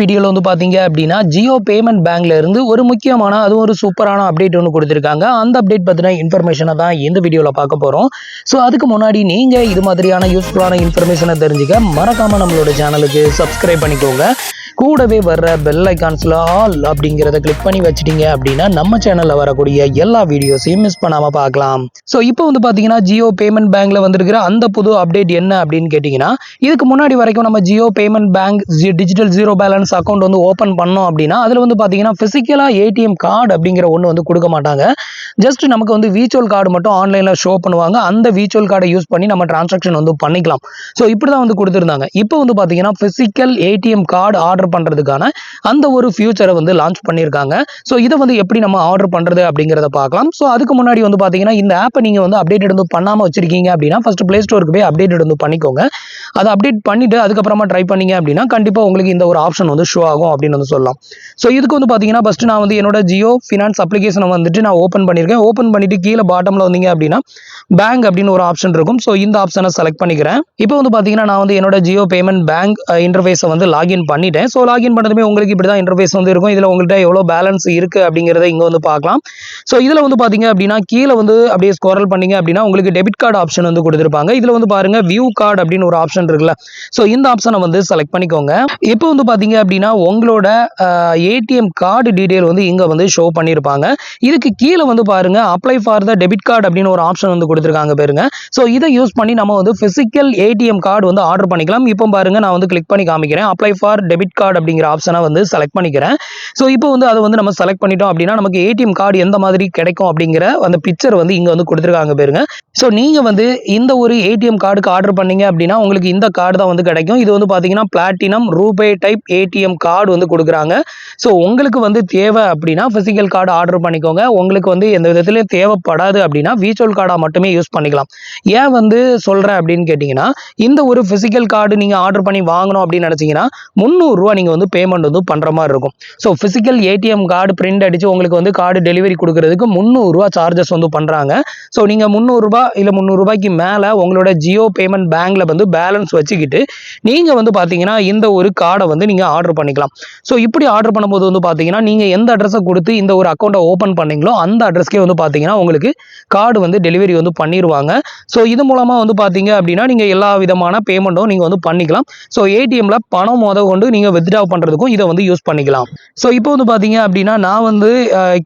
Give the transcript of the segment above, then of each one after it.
வீடியோல வந்து பாத்தீங்க அப்படின்னா ஜியோ பேமெண்ட் பேங்க்ல இருந்து ஒரு முக்கியமான அது ஒரு சூப்பரான அப்டேட் ஒன்று கொடுத்திருக்காங்க. அந்த அப்டேட் பத்தின இன்ஃபர்மேஷனை தான் இந்த வீடியோல பார்க்க போறோம். ஸோ அதுக்கு முன்னாடி நீங்க இது மாதிரியான யூஸ்ஃபுல்லான இன்ஃபர்மேஷனை தெரிஞ்சுக்க மறக்காம நம்மளோட சேனலுக்கு சப்ஸ்கிரைப் பண்ணிக்கோங்க. கூடவே வர்ற பெல் ஐகான்ஸ்ல ஆல் அப்படிங்கிறத கிளிக் பண்ணி வச்சிட்டீங்க அப்படின்னா நம்ம சேனல்ல வரக்கூடிய எல்லா வீடியோஸையும் மிஸ் பண்ணாம பார்க்கலாம். ஸோ இப்போ வந்து பாத்தீங்கன்னா ஜியோ பேமெண்ட் பேங்க்ல வந்திருக்கிற அந்த புது அப்டேட் என்ன அப்படின்னு கேட்டீங்கன்னா, இதுக்கு முன்னாடி வரைக்கும் நம்ம Jio payment bank digital zero balance account வந்து ஓப்பன் பண்ணோம் அப்படின்னா அதுல வந்து பாத்தீங்கன்னா பிசிக்கலா ஏடிஎம் கார்டு அப்படிங்கிற ஒன்று வந்து கொடுக்க மாட்டாங்க. ஜஸ்ட் நமக்கு வந்து விர்ச்சுவல் கார்டு மட்டும் ஆன்லைன்ல ஷோ பண்ணுவாங்க. அந்த விர்ச்சுவல் கார்டை யூஸ் பண்ணி நம்ம டிரான்சாக்ஷன் வந்து பண்ணிக்கலாம். ஸோ இப்படிதான் வந்து கொடுத்திருந்தாங்க. இப்போ வந்து பாத்தீங்கன்னா பிசிக்கல் ஏடிஎம் கார்டு ஆர்டர் பண்றதுக்கான அந்த ஒரு ஃபியூச்சரை வந்து லான்ச் பண்ணியிருக்காங்க. ஸோ இதை வந்து எப்படி நம்ம ஆர்டர் பண்றது அப்படிங்கிறத பார்க்கலாம். ஸோ அதுக்கு முன்னாடி வந்து பாத்தீங்கன்னா இந்த ஆப்பை நீங்க வந்து அப்டேட் வந்து பண்ணாம வச்சிருக்கீங்க அப்படின்னா ஃபர்ஸ்ட் பிளே ஸ்டோருக்கு போய் அப்டேட் வந்து பண்ணிக்கோங்க. அதை அப்டேட் பண்ணிட்டு அதுக்கப்புறமா ட்ரை பண்ணீங்க அப்படின்னா கண்டிப்பா உங்களுக்கு இந்த ஒரு ஆப்ஷன் வந்து ஷோ ஆகும் அப்படின்னு வந்து சொல்லலாம். ஸோ இதுக்கு வந்து பாத்தீங்கன்னா ஃபர்ஸ்ட் நான் வந்து என்னோட ஜியோ ஃபினான்ஸ் அப்ளிகேஷனை வந்துட்டு நான் ஓப்பன் பண்ணியிருக்கேன். ஓப்பன் பண்ணிட்டு கீழே பாட்டம்ல வந்தீங்க அப்படின்னா பேங்க் அப்படின்னு ஒரு ஆப்ஷன் இருக்கும். ஸோ இந்த ஆப்ஷனை செலக்ட் பண்ணிக்கிறேன். இப்போ வந்து பாத்தீங்கன்னா நான் வந்து என்னோட ஜியோ பேமெண்ட் பேங்க் இன்டர்ஃபேஸை வந்து லாகின் பண்ணிட்டேன். ஸோ லாகின் பண்ணதுமே உங்களுக்கு இப்படி தான் இன்டர்ஃபேஸ் வந்து இருக்கும். இதில் உங்கள்கிட்ட எவ்வளோ பேலன்ஸ் இருக்கு அப்படிங்கிறத இங்கே வந்து பார்க்கலாம். ஸோ இதில் வந்து பார்த்தீங்க அப்படின்னா கீழே வந்து அப்படியே ஸ்க்ரோல் பண்ணீங்க அப்படின்னா உங்களுக்கு டெபிட் கார்டு ஆப்ஷன் வந்து கொடுத்துருப்பாங்க. இதில் வந்து பாருங்க வியூ கார்டு அப்படின்னு ஒரு ஆப்ஷன் இருக்குல்ல. ஸோ இந்த ஆப்ஷனை வந்து செலக்ட் பண்ணிக்கோங்க. இப்போ வந்து பார்த்தீங்க அப்படின்னா உங்களோட ஏடிஎம் கார்டு டீடைல் வந்து இங்கே வந்து ஷோ பண்ணியிருப்பாங்க. இதுக்கு கீழே வந்து பாருங்க apply for the debit card அப்படின்னு ஒரு ஆப்ஷன் வந்து கொடுத்துருக்காங்க பாருங்க. ஸோ இதை யூஸ் பண்ணி நம்ம வந்து பிசிக்கல் ஏடிஎம் கார்டு வந்து ஆர்டர் பண்ணிக்கலாம். இப்போ பாருங்க நான் வந்து கிளிக் பண்ணி காமிக்கிறேன். அப்ளை ஃபார் டெபிட் கார்டு அப்படிங்கிற ஆப்ஷனை வந்து செலக்ட் பண்ணிக்கிறேன். ஸோ இப்போ வந்து அதை வந்து நம்ம செலக்ட் பண்ணிட்டோம் அப்படின்னா நமக்கு ஏடிஎம் கார்டு எந்த மாதிரி கிடைக்கும் அப்படிங்கிற அந்த பிக்சர் வந்து இங்கே வந்து கொடுத்துருக்காங்க பாருங்க. ஸோ நீங்க வந்து இந்த ஒரு ஏடிஎம் கார்டுக்கு ஆர்டர் பண்ணீங்க அப்படின்னா உங்களுக்கு இந்த கார்டு தான் வந்து கிடைக்கும். இது வந்து பார்த்தீங்கன்னா platinum RuPay type ATM card வந்து கொடுக்குறாங்க. ஸோ உங்களுக்கு வந்து தேவை அப்படின்னா பிசிக்கல் கார்டு ஆர்டர் பண்ணிக்கோங்க. உங்களுக்கு வந்து எந்த விதத்திலையும் தேவைப்படாது அப்படின்னா விர்ச்சுவல் கார்டா மட்டுமே யூஸ் பண்ணிக்கலாம். ஏன் வந்து சொல்றேன் அப்படின்னு கேட்டீங்கன்னா இந்த ஒரு பிசிக்கல் கார்டு நீங்க ஆர்டர் பண்ணி வாங்கணும் அப்படின்னு நினைச்சீங்கன்னா 300 ரூபா நீங்க வந்து பேமெண்ட் வந்து பண்ற மாதிரி இருக்கும். So physical ATM card print அடிச்சு உங்களுக்கு வந்து கார்டு டெலிவரி கொடுக்கறதுக்கு 300 ரூபா சார்ஜஸ் வந்து பண்றாங்க. ஸோ நீங்க 300 ரூபாய் இல்ல 300 ரூபாய்க்கு மேல உங்களோட ஜியோ பேமெண்ட் பேங்க்ல வந்து பேலன்ஸ் வச்சுக்கிட்டு நீங்க வந்து பாத்தீங்கன்னா இந்த ஒரு கார்டை வந்து நீங்க ஆர்டர் பண்ணிக்கலாம். ஸோ இப்படி ஆர்டர் பண்ணும்போது வந்து பாத்தீங்கன்னா நீங்க எந்த அட்ரஸை கொடுத்து இந்த ஒரு அக்கௌண்ட்டை ஓப்பன் பண்ணீங்களோ அந்த அட்ரஸ்க்கே வந்து பாத்தீங்கன்னா உங்களுக்கு கார்டு வந்து டெலிவரி வந்து பண்ணிடுவாங்க. ஸோ இது மூலமா வந்து பாத்தீங்க அப்படின்னா நீங்க எல்லா விதமான பேமெண்ட்டும் நீங்க வந்து பண்ணிக்கலாம். ஸோ ஏடிஎம்ல பணம் கொண்டு நீங்க வித்ட்ரா பண்றதுக்கும் இதை வந்து யூஸ் பண்ணிக்கலாம். ஸோ இப்போ வந்து பாத்தீங்க அப்படின்னா நான் வந்து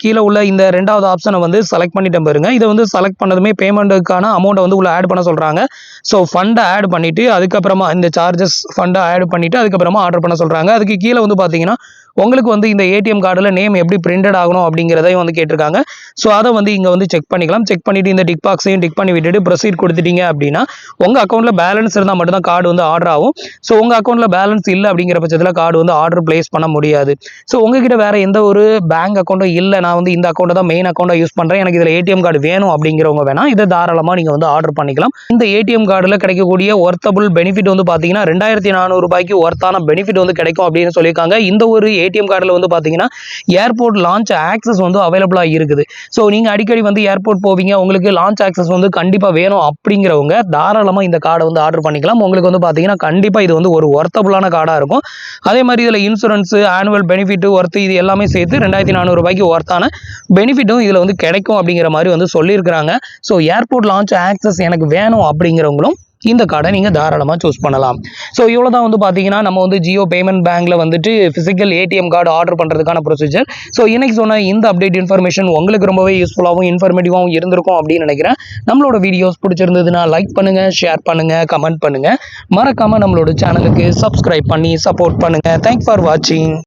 கீழே உள்ள இந்த ரெண்டாவது ஆப்ஷனை வந்து செலக்ட் பண்ணிட்டேன் பாருங்க. இதை வந்து செலக்ட் பண்ணதுமே பேமெண்ட்டுக்கான அமௌண்ட்டை வந்து உள்ள ஆட் பண்ண சொல்றாங்க. ஸோ ஃபண்டை ஆட் பண்ணிட்டு அதுக்கப்புறமா இந்த சார்ஜஸ் ஃபண்டை ஆட் பண்ணிட்டு அதுக்கப்புறமா ஆர்டர் பண்ண சொல்றாங்க. அதுக்கு கீழே வந்து பாத்தீங்கன்னா உங்களுக்கு வந்து இந்த ஏடிஎம் கார்டில் நேம் எப்படி பிரிண்டட் ஆகணும் அப்படிங்கிறதையும் வந்து கேட்டிருக்காங்க. ஸோ அதை வந்து இங்கே வந்து செக் பண்ணிக்கலாம். செக் பண்ணிட்டு இந்த டிக் பாக்ஸையும் டிக் பண்ணி விட்டுட்டு ப்ரொசீட் கொடுத்துட்டீங்க அப்படின்னா உங்கள் அக்கௌண்ட்டில் பேலன்ஸ் இருந்தால் மட்டும்தான் கார்டு வந்து ஆர்டர் ஆகும். ஸோ உங்கள் அக்கௌண்ட்டில் பேலன்ஸ் இல்லை அப்படிங்கிற பட்சத்தில் கார்டு வந்து ஆர்டர் பிளேஸ் பண்ண முடியாது. ஸோ உங்ககிட்ட வேற எந்த ஒரு பேங்க் அக்கௌண்ட்டும் இல்லை, நான் வந்து இந்த அக்கௌண்ட்டை தான் மெயின் அக்கௌண்ட்டாக யூஸ் பண்ணுறேன், எனக்கு இதில் ஏடிஎம் கார்டு வேணும் அப்படிங்கிறவங்க வேணா இதை தாராளமாக நீங்கள் வந்து ஆர்டர் பண்ணிக்கலாம். இந்த ஏடிஎம் கார்டில் கிடைக்கக்கூடிய ஒர்த்தபிள் பெனிஃபிட் வந்து பார்த்தீங்கன்னா 2400 ரூபாய்க்கு ஒர்த்தான பெனிஃபிட் வந்து கிடைக்கும் அப்படின்னு சொல்லியிருக்காங்க. இந்த ஒரு ஏடிஎம் கார்டில் வந்து பார்த்தீங்கன்னா ஏர்போர்ட் லான்ச் ஆக்சஸ் வந்து அவைலபிளாக இருக்குது. ஸோ நீங்கள் அடிக்கடி வந்து ஏர்போர்ட் போவீங்க, உங்களுக்கு லான்ச் ஆக்சஸ் வந்து கண்டிப்பாக வேணும் அப்படிங்கிறவங்க தாராளமாக இந்த கார்டை வந்து ஆர்டர் பண்ணிக்கலாம். உங்களுக்கு வந்து பார்த்தீங்கன்னா கண்டிப்பாக இது வந்து ஒரு ஒர்த்தபிளான கார்டாக இருக்கும். அதே மாதிரி இதில் இன்சூரன்ஸ் ஆனுவல் பெனிஃபிட் ஒர்த்து இது எல்லாமே சேர்த்து 2400 ரூபாய்க்கு ஒர்த்தான பெனிஃபிட்டும் இதில் வந்து கிடைக்கும் அப்படிங்கிற மாதிரி வந்து சொல்லியிருக்கிறாங்க. ஸோ ஏர்போர்ட் லான்ச் ஆக்சஸ் எனக்கு வேணும் அப்படிங்கிறவங்களும் இந்த கார்டை நீங்கள் தாராளமாக சூஸ் பண்ணலாம். ஸோ இவ்வளோ தான் வந்து பார்த்தீங்கன்னா நம்ம வந்து ஜியோ பேமெண்ட் பேங்க்ல வந்துட்டு ஃபிசிக்கல் ஏடிஎம் கார்டு ஆர்டர் பண்ணுறதுக்கான ப்ரொசீஜர். ஸோ இன்னைக்கு சொன்ன இந்த அப்டேட் இன்ஃபர்மேஷன் உங்களுக்கு ரொம்பவே யூஸ்ஃபுல்லாகவும் இன்ஃபர்மேட்டிவாகவும் இருந்திருக்கும் அப்படின்னு நினைக்கிறேன். நம்மளோட வீடியோஸ் பிடிச்சிருந்ததுன்னா லைக் பண்ணுங்க, ஷேர் பண்ணுங்க, கமெண்ட் பண்ணுங்க. மறக்காம நம்மளோட சேனலுக்கு சப்ஸ்கிரைப் பண்ணி சப்போர்ட் பண்ணுங்க. தேங்க்ஸ் ஃபார் வாட்சிங்.